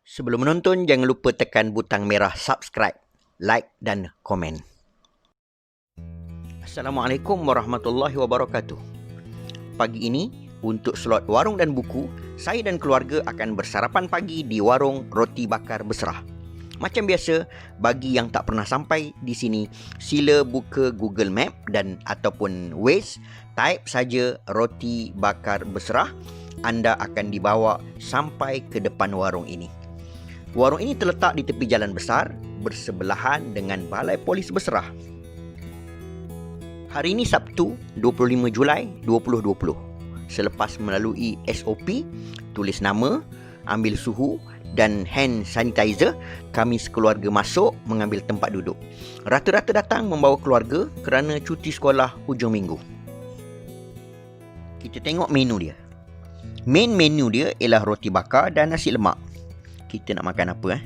Sebelum menonton, jangan lupa tekan butang merah subscribe, like dan komen. Assalamualaikum warahmatullahi wabarakatuh. Pagi ini, untuk slot warung dan buku, saya dan keluarga akan bersarapan pagi di warung roti bakar Besrah. Macam biasa, bagi yang tak pernah sampai di sini, sila buka Google Map dan ataupun Waze, type saja roti bakar Besrah, anda akan dibawa sampai ke depan warung ini. Warung ini terletak di tepi jalan besar bersebelahan dengan Balai Polis Besrah. Hari ini Sabtu, 25 Julai 2020. Selepas melalui SOP, tulis nama, ambil suhu dan hand sanitizer, kami sekeluarga masuk mengambil tempat duduk. Rata-rata datang membawa keluarga kerana cuti sekolah hujung minggu. Kita tengok menu dia. Main menu dia ialah roti bakar dan nasi lemak. Kita nak makan apa?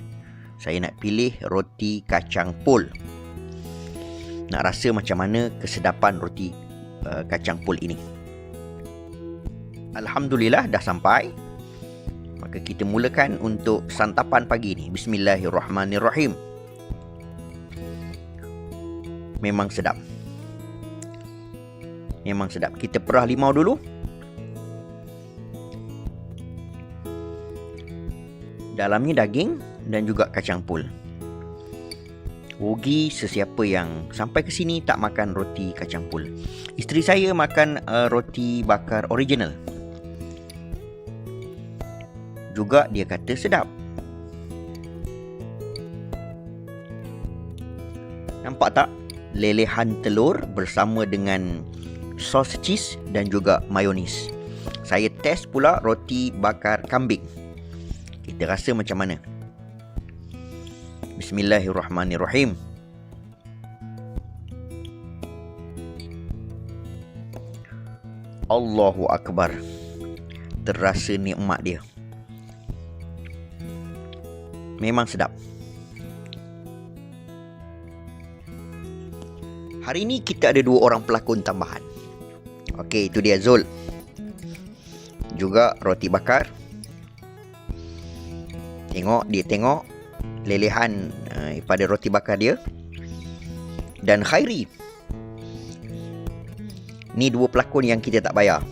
Saya nak pilih roti kacang pul. Nak rasa macam mana kesedapan roti kacang pul ini. Alhamdulillah dah sampai. Maka kita mulakan untuk santapan pagi ni. Bismillahirrahmanirrahim. Memang sedap. Memang sedap. Kita perah limau dulu. Dalamnya daging dan juga kacang pul. Rugi sesiapa yang sampai ke sini tak makan roti kacang pul. Isteri saya makan roti bakar original. Juga dia kata sedap. Nampak tak? Lelehan telur bersama dengan sos cheese dan juga mayonis. Saya test pula roti bakar kambing. Kita rasa macam mana? Bismillahirrahmanirrahim. Allahu Akbar. Terasa nikmat dia. Memang sedap. Hari ini kita ada 2 orang pelakon tambahan. Okey, itu dia Zul. Juga roti bakar. Tengok lelehan pada roti bakar dia. Dan Khairi. Ni 2 pelakon yang kita tak bayar.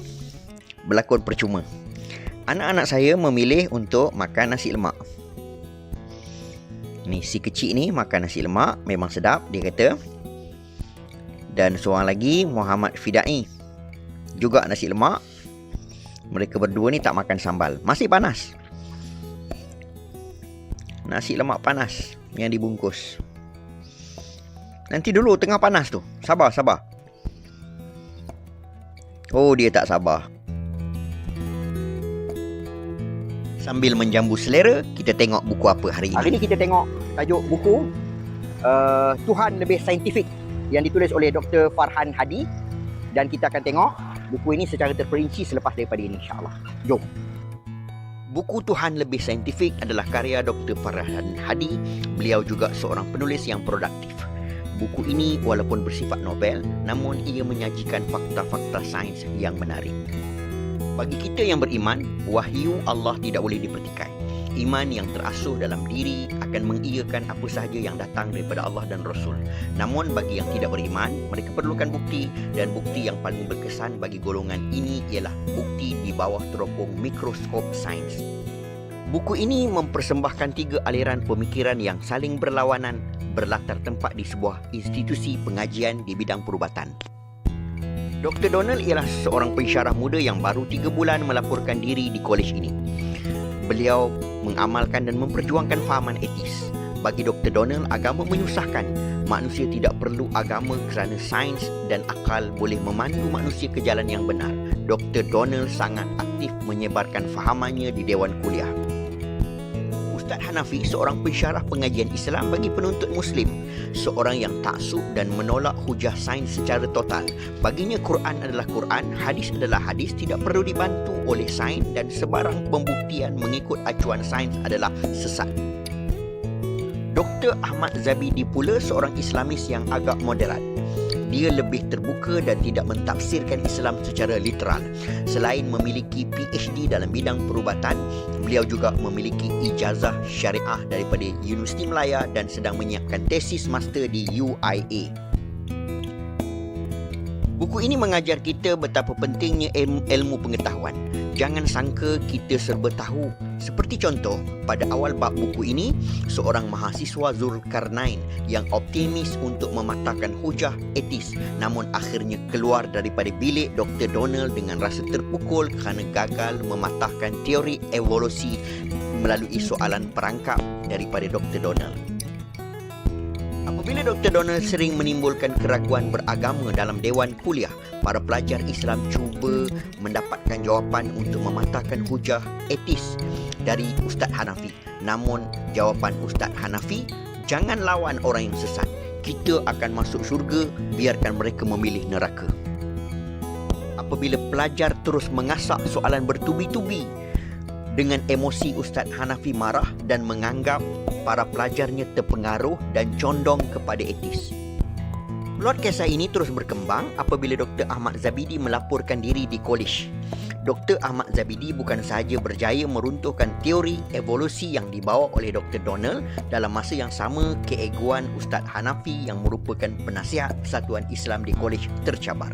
Berlakon percuma. Anak-anak saya memilih untuk makan nasi lemak. Ni si kecil ni makan nasi lemak, memang sedap dia kata. Dan seorang lagi Muhammad Fidai, juga nasi lemak. Mereka berdua ni tak makan sambal. Masih panas. Nasi lemak panas yang dibungkus. Nanti dulu tengah panas tu. Sabar. Oh, dia tak sabar. Sambil menjambu selera, kita tengok buku apa hari ini. Hari ini kita tengok tajuk buku Tuhan Lebih Saintifik yang ditulis oleh Dr. Farhan Hadi. Dan kita akan tengok buku ini secara terperinci selepas daripada ini, insyaAllah. Jom. Buku Tuhan Lebih Saintifik adalah karya Dr. Farhan Hadi. Beliau juga seorang penulis yang produktif. Buku ini walaupun bersifat novel, namun ia menyajikan fakta-fakta sains yang menarik. Bagi kita yang beriman, wahyu Allah tidak boleh dipertikai. Iman yang terasuh dalam diri akan mengiyakan apa sahaja yang datang daripada Allah dan Rasul. Namun bagi yang tidak beriman, mereka perlukan bukti, dan bukti yang paling berkesan bagi golongan ini ialah bukti di bawah teropong mikroskop sains. Buku ini mempersembahkan 3 aliran pemikiran yang saling berlawanan, berlatar tempat di sebuah institusi pengajian di bidang perubatan. Dr. Donald ialah seorang pensyarah muda yang baru 3 bulan melaporkan diri di kolej ini. Beliau mengamalkan dan memperjuangkan fahaman etis. Bagi Dr. Donald, agama menyusahkan. Manusia tidak perlu agama kerana sains dan akal boleh memandu manusia ke jalan yang benar. Dr. Donald sangat aktif menyebarkan fahamannya di Dewan Kuliah. Ustaz Hanafi, seorang pensyarah pengajian Islam bagi penuntut Muslim, seorang yang taksub dan menolak hujah sains secara total. Baginya Quran adalah Quran, hadis adalah hadis, tidak perlu dibantu oleh sains, dan sebarang pembuktian mengikut acuan sains adalah sesat. Dr. Ahmad Zabidi pula seorang Islamis yang agak moderat. Dia lebih terbuka dan tidak mentafsirkan Islam secara literal. Selain memiliki PhD dalam bidang perubatan, beliau juga memiliki ijazah syariah daripada Universiti Malaya dan sedang menyiapkan tesis master di UIA. Buku ini mengajar kita betapa pentingnya ilmu pengetahuan. Jangan sangka kita serba tahu. Seperti contoh, pada awal bab buku ini, seorang mahasiswa Zulkarnain yang optimis untuk mematahkan hujah etis, namun akhirnya keluar daripada bilik Dr. Donald dengan rasa terpukul kerana gagal mematahkan teori evolusi melalui soalan perangkap daripada Dr. Donald. Apabila Dr. Donald sering menimbulkan keraguan beragama dalam dewan kuliah, para pelajar Islam cuba mendapatkan jawapan untuk mematahkan hujah etis dari Ustaz Hanafi. Namun, jawapan Ustaz Hanafi, jangan lawan orang yang sesat. Kita akan masuk syurga, biarkan mereka memilih neraka. Apabila pelajar terus mengasak soalan bertubi-tubi, dengan emosi Ustaz Hanafi marah dan menganggap para pelajarnya terpengaruh dan condong kepada etis. Plot kisah ini terus berkembang apabila Dr. Ahmad Zabidi melaporkan diri di kolej. Dr. Ahmad Zabidi bukan sahaja berjaya meruntuhkan teori evolusi yang dibawa oleh Dr. Donald, dalam masa yang sama keegoan Ustaz Hanafi yang merupakan penasihat Persatuan Islam di kolej tercabar.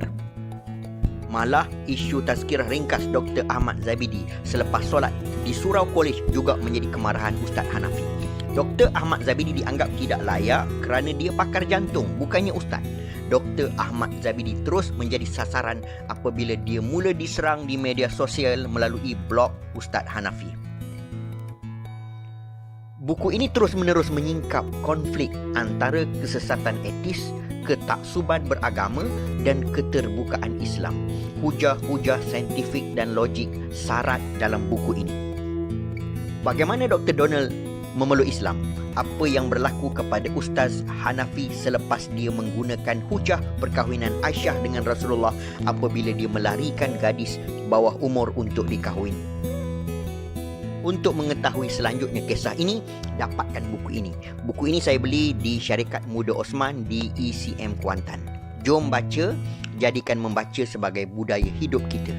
Malah isu tazkirah ringkas Dr. Ahmad Zabidi selepas solat di surau kolej juga menjadi kemarahan Ustaz Hanafi. Dr. Ahmad Zabidi dianggap tidak layak kerana dia pakar jantung, bukannya ustaz. Dr. Ahmad Zabidi terus menjadi sasaran apabila dia mula diserang di media sosial melalui blog Ustaz Hanafi. Buku ini terus-menerus menyingkap konflik antara kesesatan etis, ketaksuban beragama dan keterbukaan Islam. Hujah-hujah saintifik dan logik syarat dalam buku ini. Bagaimana Dr. Donald memeluk Islam? Apa yang berlaku kepada Ustaz Hanafi selepas dia menggunakan hujah perkahwinan Aisyah dengan Rasulullah apabila dia melarikan gadis bawah umur untuk dikahwin? Untuk mengetahui selanjutnya kisah ini, dapatkan buku ini. Buku ini saya beli di Syarikat Muda Osman di ECM Kuantan. Jom baca, jadikan membaca sebagai budaya hidup kita.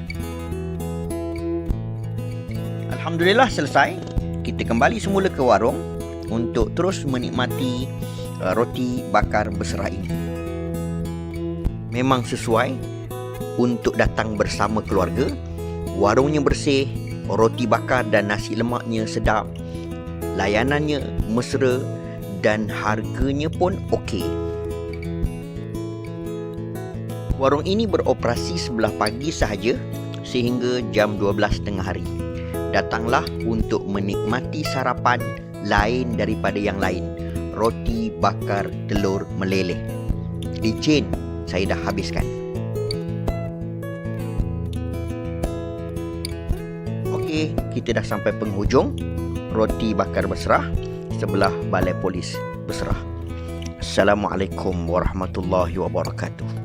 Alhamdulillah selesai. Kita kembali semula ke warung untuk terus menikmati roti bakar berserah ini. Memang sesuai untuk datang bersama keluarga. Warungnya bersih, roti bakar dan nasi lemaknya sedap, layanannya mesra dan harganya pun okey. Warung ini beroperasi sebelah pagi sahaja sehingga jam 12 tengah hari. Datanglah untuk menikmati sarapan lain daripada yang lain. Roti bakar telur meleleh. Licin, saya dah habiskan. Okey, kita dah sampai penghujung. Roti bakar Besrah sebelah Balai Polis Besrah. Assalamualaikum warahmatullahi wabarakatuh.